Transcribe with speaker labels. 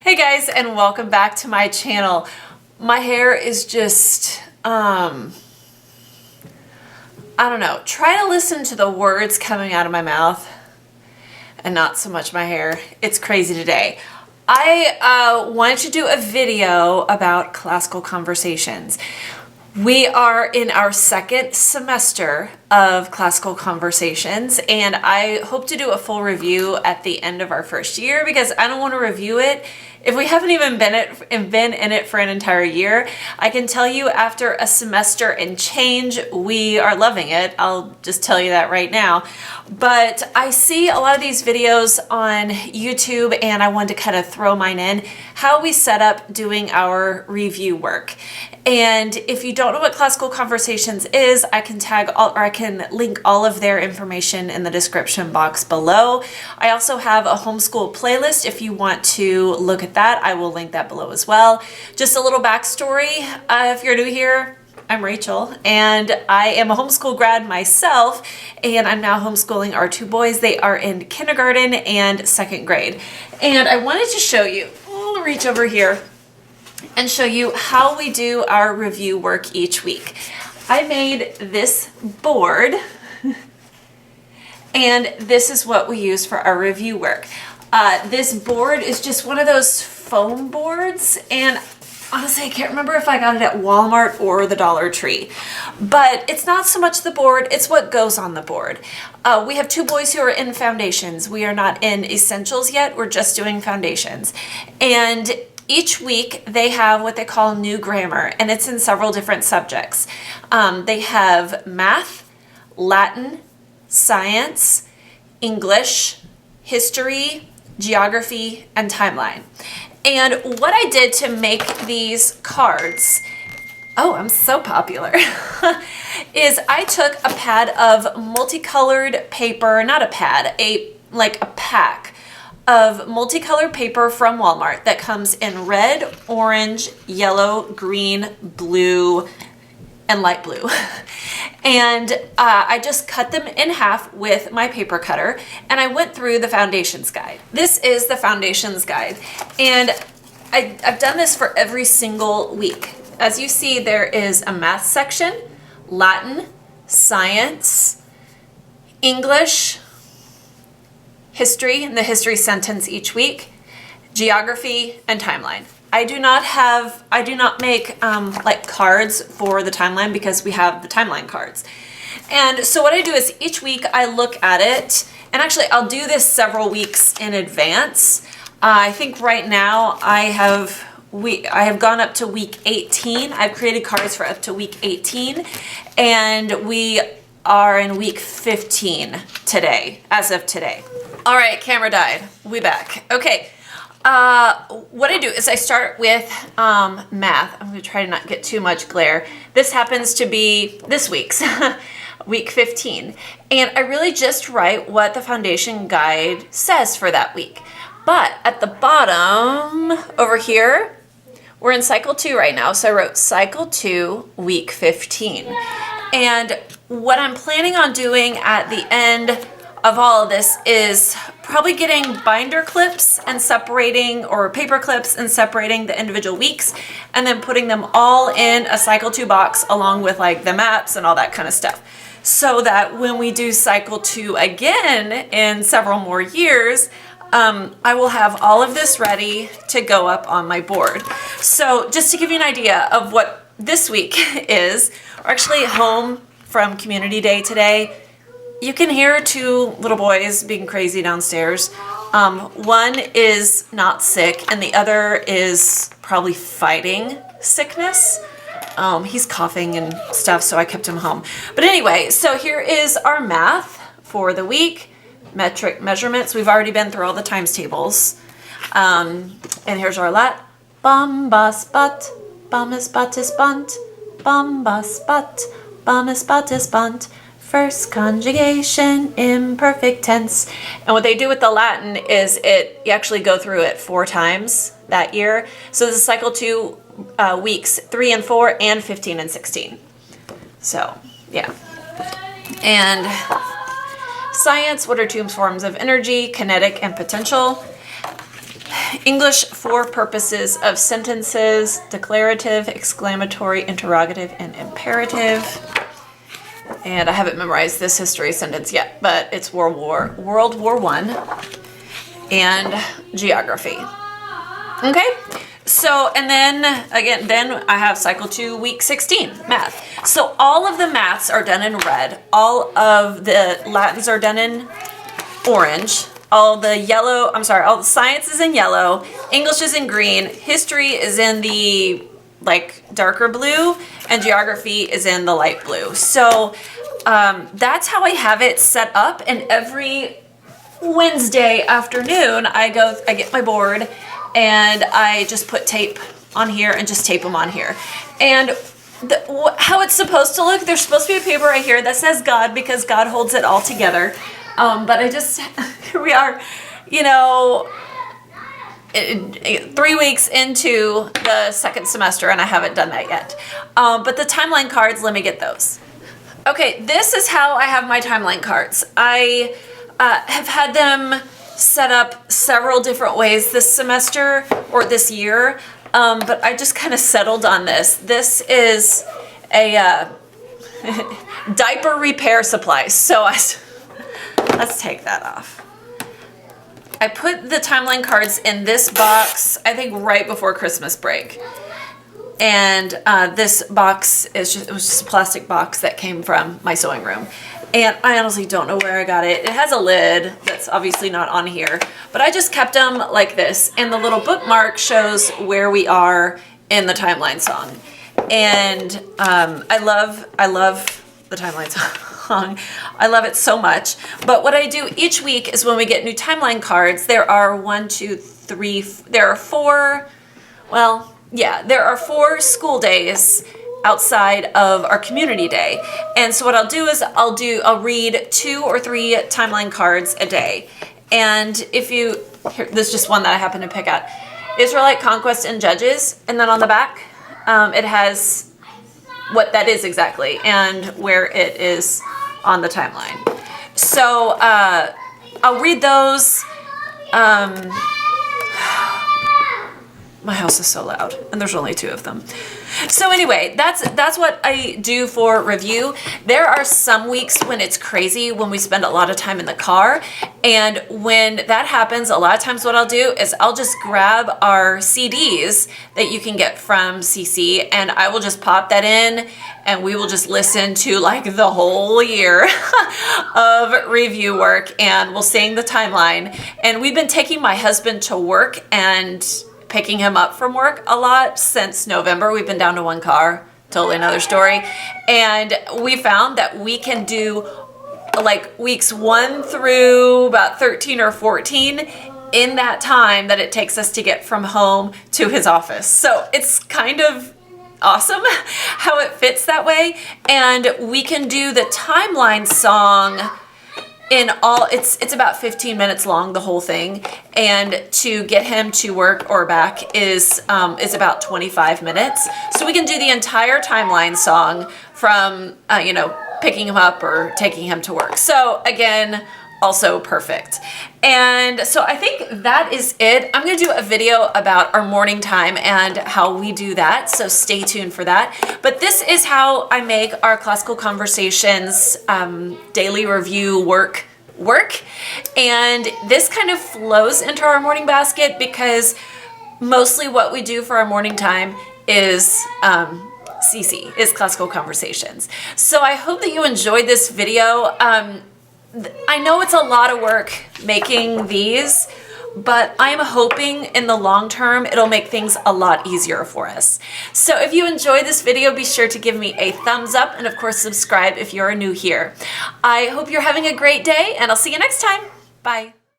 Speaker 1: Hey guys, and welcome back to my channel. My hair is just, I don't know. Try to listen to the words coming out of my mouth and not so much my hair. It's crazy today. I wanted to do a video about classical conversations. We are in our second semester of classical conversations, and I hope to do a full review at the end of our first year because I don't want to review it if we haven't even been in it for an entire year. I can tell you after a semester and change, we are loving it. I'll just tell you that right now. But I see a lot of these videos on YouTube, and I wanted to kind of throw mine in, how we set up doing our review work. And if you don't know what Classical Conversations is, I can I can link all of their information in the description box below. I also have a homeschool playlist. If you want to look at that, I will link that below as well. Just a little backstory. If you're new here, I'm Rachel, and I am a homeschool grad myself, and I'm now homeschooling our two boys. They are in kindergarten and second grade. And I wanted to show you, I'll reach over here and show you how we do our review work each week. I made this board, and this is what we use for our review work. This board is just one of those foam boards, and honestly, I can't remember if I got it at Walmart or the Dollar Tree, but it's not so much the board, it's what goes on the board. We have two boys who are in foundations. We are not in essentials yet, we're just doing foundations. And each week they have what they call new grammar, and it's in several different subjects. They have math, Latin, science, English, history, geography, and timeline. And what I did to make these cards, oh, I'm so popular, is I took a pad of multicolored paper, not a pad, like a pack of multicolored paper from Walmart that comes in red, orange, yellow, green, blue, and light blue. And I just cut them in half with my paper cutter, and I went through the foundations guide. This is the foundations guide, and I've done this for every single week. As you see, there is a math section, Latin, science, English, history, and the history sentence each week, geography, and timeline. I do not make like cards for the timeline because we have the timeline cards. And so what I do is each week I look at it, and actually I'll do this several weeks in advance. I think right now I have gone up to week 18. I've created cards for up to week 18, and we are in week 15 today, as of today. All right, camera died. We back. Okay. What I do is I start with math. I'm going to try to not get too much glare. This happens to be this week's, week 15. And I really just write what the foundation guide says for that week. But at the bottom over here, we're in cycle 2 right now. So I wrote cycle 2, week 15. And what I'm planning on doing at the end of all of this is probably getting binder clips and separating, or paper clips and separating the individual weeks, and then putting them all in a cycle 2 box along with like the maps and all that kind of stuff, so that when we do cycle 2 again in several more years, I will have all of this ready to go up on my board. So just to give you an idea of what this week is, we're actually home from community day today. You can hear two little boys being crazy downstairs. One is not sick, and the other is probably fighting sickness. He's coughing and stuff, so I kept him home. But anyway, so here is our math for the week. Metric measurements. We've already been through all the times tables. And here's our lat. Bombas but, bombas batis bunt, bombas but, bombas batis bunt. First conjugation, imperfect tense. And what they do with the Latin is you actually go through it 4 times that year. So this is cycle 2, weeks 3 and 4, and 15 and 16. So, yeah. And science, what are two forms of energy? Kinetic and potential. English for purposes of sentences, declarative, exclamatory, interrogative, and imperative. And I haven't memorized this history sentence yet, but it's World War I and geography. Okay, so, and then again, then I have cycle 2, week 16, math. So all of the maths are done in red. All of the Latins are done in orange. All the yellow, I'm sorry, all the science is in yellow. English is in green. History is in the like darker blue, and geography is in the light blue. So that's how I have it set up. And every Wednesday afternoon, I get my board and I just put tape on here and just tape them on here. And how it's supposed to look, there's supposed to be a paper right here that says God, because God holds it all together. But I just, here we are, you know, 3 weeks into the second semester and I haven't done that yet. But the timeline cards, let me get those. Okay, this is how I have my timeline cards. I have had them set up several different ways this semester or this year, but I just kind of settled on this. This is a diaper repair supplies. So let's take that off. I put the timeline cards in this box, I think right before Christmas break. And this box is it was just a plastic box that came from my sewing room. And I honestly don't know where I got it. It has a lid that's obviously not on here, but I just kept them like this. And the little bookmark shows where we are in the timeline song. And I love the timeline song. I love it so much. But what I do each week is when we get new timeline cards, there are there are 4 school days outside of our community day. And so what I'll do is I'll read 2 or 3 timeline cards a day. And there's just one that I happen to pick out. Israelite Conquest and Judges. And then on the back, it has what that is exactly and where it is on the timeline. So I'll read those. My house is so loud, and there's only 2 of them. So anyway, that's what I do for review. There are some weeks when it's crazy, when we spend a lot of time in the car. And when that happens, a lot of times what I'll do is I'll just grab our CDs that you can get from CC, and I will just pop that in, and we will just listen to like the whole year of review work, and we'll sing the timeline. And we've been taking my husband to work and picking him up from work a lot since November. We've been down to 1 car, totally another story. And we found that we can do like weeks 1 through about 13 or 14 in that time that it takes us to get from home to his office. So it's kind of awesome how it fits that way. And we can do the timeline song in all, it's about 15 minutes long, the whole thing, and to get him to work or back is about 25 minutes. So we can do the entire timeline song from picking him up or taking him to work. So again, also perfect. And so I think that is it. I'm going to do a video about our morning time and how we do that, so stay tuned for that. But this is how I make our Classical Conversations daily review work. And this kind of flows into our morning basket because mostly what we do for our morning time is CC, is Classical Conversations. So I hope that you enjoyed this video. I know it's a lot of work making these, but I'm hoping in the long term it'll make things a lot easier for us. So if you enjoyed this video, be sure to give me a thumbs up and of course subscribe if you're new here. I hope you're having a great day and I'll see you next time. Bye.